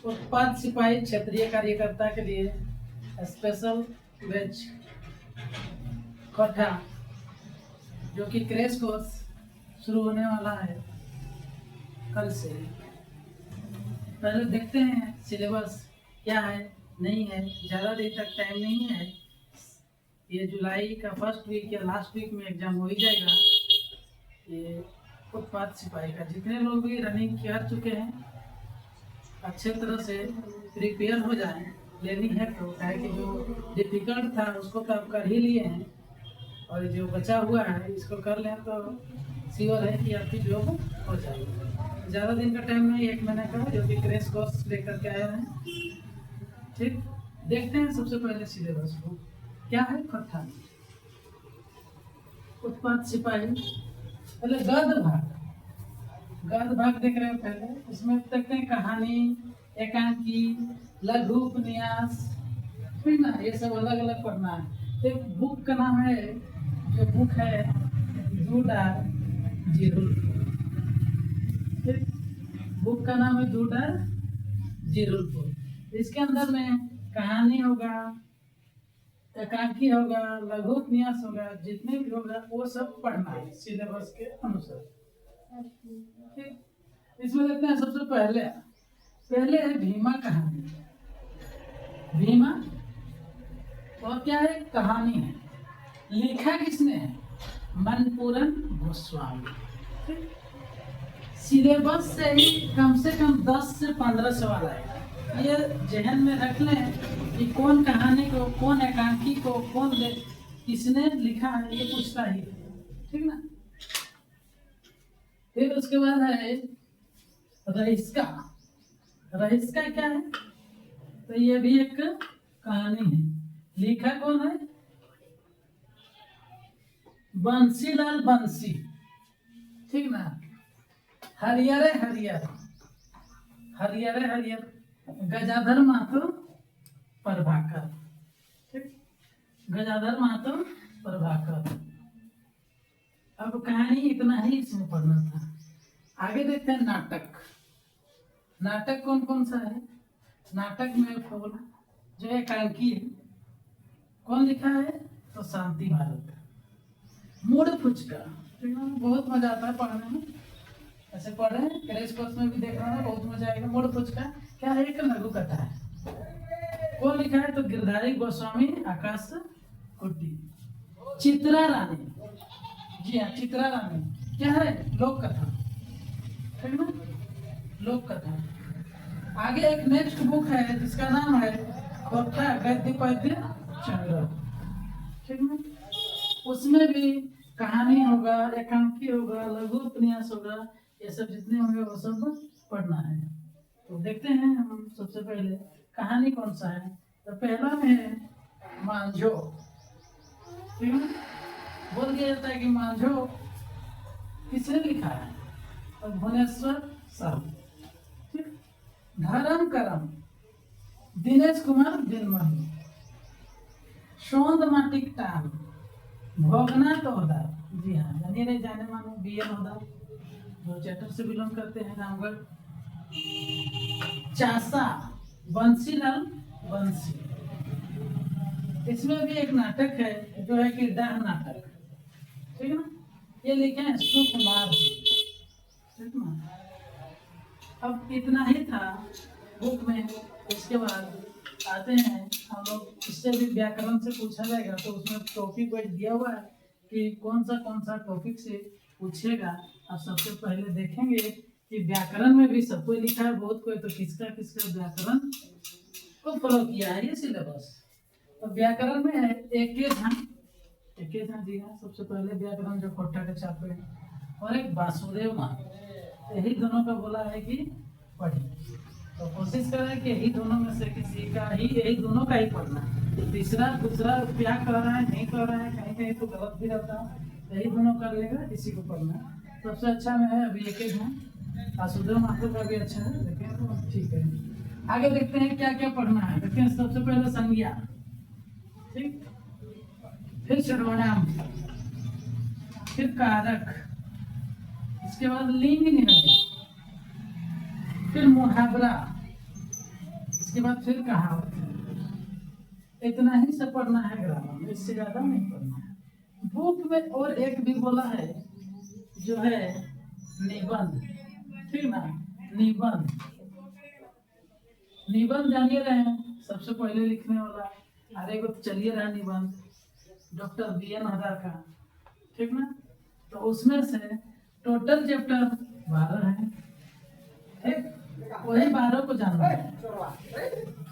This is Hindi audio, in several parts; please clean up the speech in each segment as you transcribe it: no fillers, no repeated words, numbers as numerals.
उत्पाद सिपाही क्षेत्रीय कार्यकर्ता के लिए स्पेशल बैच कोठा जो कि क्रैश कोर्स शुरू होने वाला है कल से। पहले देखते हैं सिलेबस क्या है नहीं है, ज़्यादा देर तक टाइम नहीं है। ये जुलाई का फर्स्ट वीक या लास्ट वीक में एग्ज़ाम हो ही जाएगा। ये उत्पाद सिपाही का जितने लोग भी रनिंग कर चुके हैं अच्छे तरह से प्रिपेयर हो जाएं। लेनी है तो है कि जो डिफिकल्ट था उसको तो आप कर ही लिए हैं और जो बचा हुआ है इसको कर लें तो श्योर है कि आपकी जॉब हो जाएगी। ज़्यादा दिन का टाइम नहीं, 1 महीने का, जो कि क्रैश कोर्स लेकर के आए हैं। ठीक, देखते हैं सबसे पहले सिलेबस को क्या है। कथा उत्पाद सिपाही, पहले गद्य भाग देख रहे हो। पहले इसमें देखते हैं कहानी, एकांकी, लघु उपन्यास, ठीक ना, ये सब अलग अलग पढ़ना है। एक बुक का नाम है, जो बुक है दूडार जिरुल, बुक का नाम है दूडार जिरुलपुर। इसके अंदर में कहानी होगा, एकांकी होगा, लघु उपन्यास होगा, जितने भी होगा वो सब पढ़ना है सिलेबस के अनुसार। ठीक, इसमें देखते हैं सबसे पहले है भीमा कहानी। भीमा और क्या है, कहानी है। लिखा किसने है, मनपूरन गोस्वामी। सिलेबस से ही कम से कम 10 से 15 सवाल आएगा। ये जहन में रख लें कि कौन कहानी को, कौन एकांकी को, किसने लिखा है, ये पूछता ही, ठीक ना। फिर उसके बाद है रहिस्का। रहिस्का क्या है, तो ये भी एक कहानी है। लिखा कौन है, बंसीलाल बंसी, ठीक ना। हरिहरे हरिहर गजाधर महतो प्रभाकर, ठीक, गजाधर महतो प्रभाकर। अब कहानी इतना ही इसमें पढ़ना था। आगे देखते हैं नाटक। नाटक कौन कौन सा है, नाटक में फूल जो एकांकी है, कौन लिखा है, तो शांति भारत। मूड फुचका, ठीक है, बहुत मजा आता है पढ़ने में। ऐसे पढ़ रहे हैं, क्रैश कोर्स में भी देख रहे हैं, बहुत मजा आएगा। मूड फुचका क्या है, एक लघु कथा है। कौन लिखा है, तो गिरधारी गोस्वामी आकाश कुट्टी। चित्रा रानी, जी हाँ, चित्रा रानी क्या है, लोक कथा, ठीक ना, लोक कथा। आगे एक नेक्स्ट बुक है जिसका नाम है कोठा गद्य पद्य संग्रह, ठीक ना। उसमें भी कहानी होगा, एकांकी होगा, लघु उपन्यास होगा, ये सब जितने होंगे वो सब पढ़ना है। तो देखते हैं हम सबसे पहले कहानी कौन सा है। तो पहला में है मांझो, ठीक है। बोल दिया जाता है कि मांझो किसने लिखा है, तो भुवनेश्वर साहू, ठीक। धर्म करम दिनेश कुमार दिनमणि। शोध माटिक टान भोगना तो होदा, जी हाँ, जानिए नहीं जाने मानो BN होदा, जो चैटर से बिलोंग करते हैं, रामगढ़। चासा बंसीलाल बंसी। इसमें भी एक नाटक है जो है कि डाह नाटक, ठीक है ना। ये लिखे हैं सुकुमार जी, ठीक ना। अब इतना ही था बुक में। इसके बाद आते हैं हम लोग, इससे भी व्याकरण से पूछा जाएगा, तो उसमें टॉपिक वाइज दिया हुआ है कि कौन सा टॉपिक से पूछेगा। अब सबसे पहले देखेंगे कि व्याकरण में भी सब कोई लिखा है, बहुत कोई तो किसका व्याकरण को फॉलो किया है ये सिलेबस। तो व्याकरण में है एक झन जी हाँ, सबसे पहले व्याकरण जो कोठा के छापे हैं, और एक वासुदेव मान, यही दोनों का बोला है कि पढ़िए। तो कोशिश करें कि यही दोनों में से किसी का ही, यही दोनों का ही पढ़ना है। तीसरा दूसरा क्या कर रहा है नहीं कर रहा है, कहीं कहीं तो गलत भी रहता है, यही दोनों कर लेगा, इसी को पढ़ना है। सबसे अच्छा में है अभी एक है, वासुदेव माथुर का भी अच्छा है, लेकिन तो ठीक है। आगे देखते हैं क्या क्या पढ़ना है। देखते हैं सबसे पहले संज्ञा, ठीक, फिर सर्वनाम, फिर कारक, इसके बाद लिंग निर्णय, फिर मुहावरा, इसके बाद फिर कहावत है। इतना ही से पढ़ना है ग्रामर में, इससे ज्यादा नहीं पढ़ना है। बुक में और एक भी बोला है जो है निबंध, ठीक ना। निबंध, निबंध जानिए रहे हैं सबसे पहले लिखने वाला। अरे को तो चलिए रहा निबंध डॉक्टर BN हज़ार का, ठीक ना। तो उसमें से टोटल चैप्टर 12 है, ठीक। वही 12 को जानना है।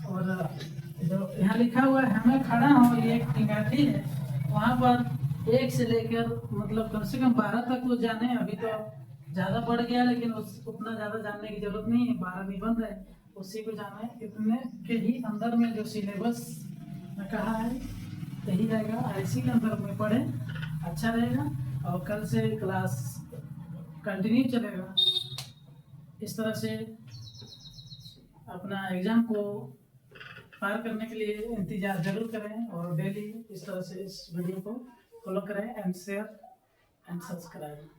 और जो यहाँ लिखा हुआ है हमें खड़ा हो, ये एक निगाठी है, वहाँ पर 1 से लेकर मतलब कम से कम 12 तक वो जाने। अभी तो ज़्यादा बढ़ गया, लेकिन उतना ज़्यादा जानने की जरूरत नहीं है। 12 निबंध है, उसी को जाना है। इतने के ही अंदर में जो सिलेबस में कहा है यही रहेगा, इसी के अंदर में पढ़े, अच्छा रहेगा। और कल से क्लास कंटिन्यू चलेगा। इस तरह से अपना एग्ज़ाम को पार करने के लिए इंतजार जरूर करें, और डेली इस तरह से इस वीडियो को फॉलो करें एंड शेयर एंड सब्सक्राइब।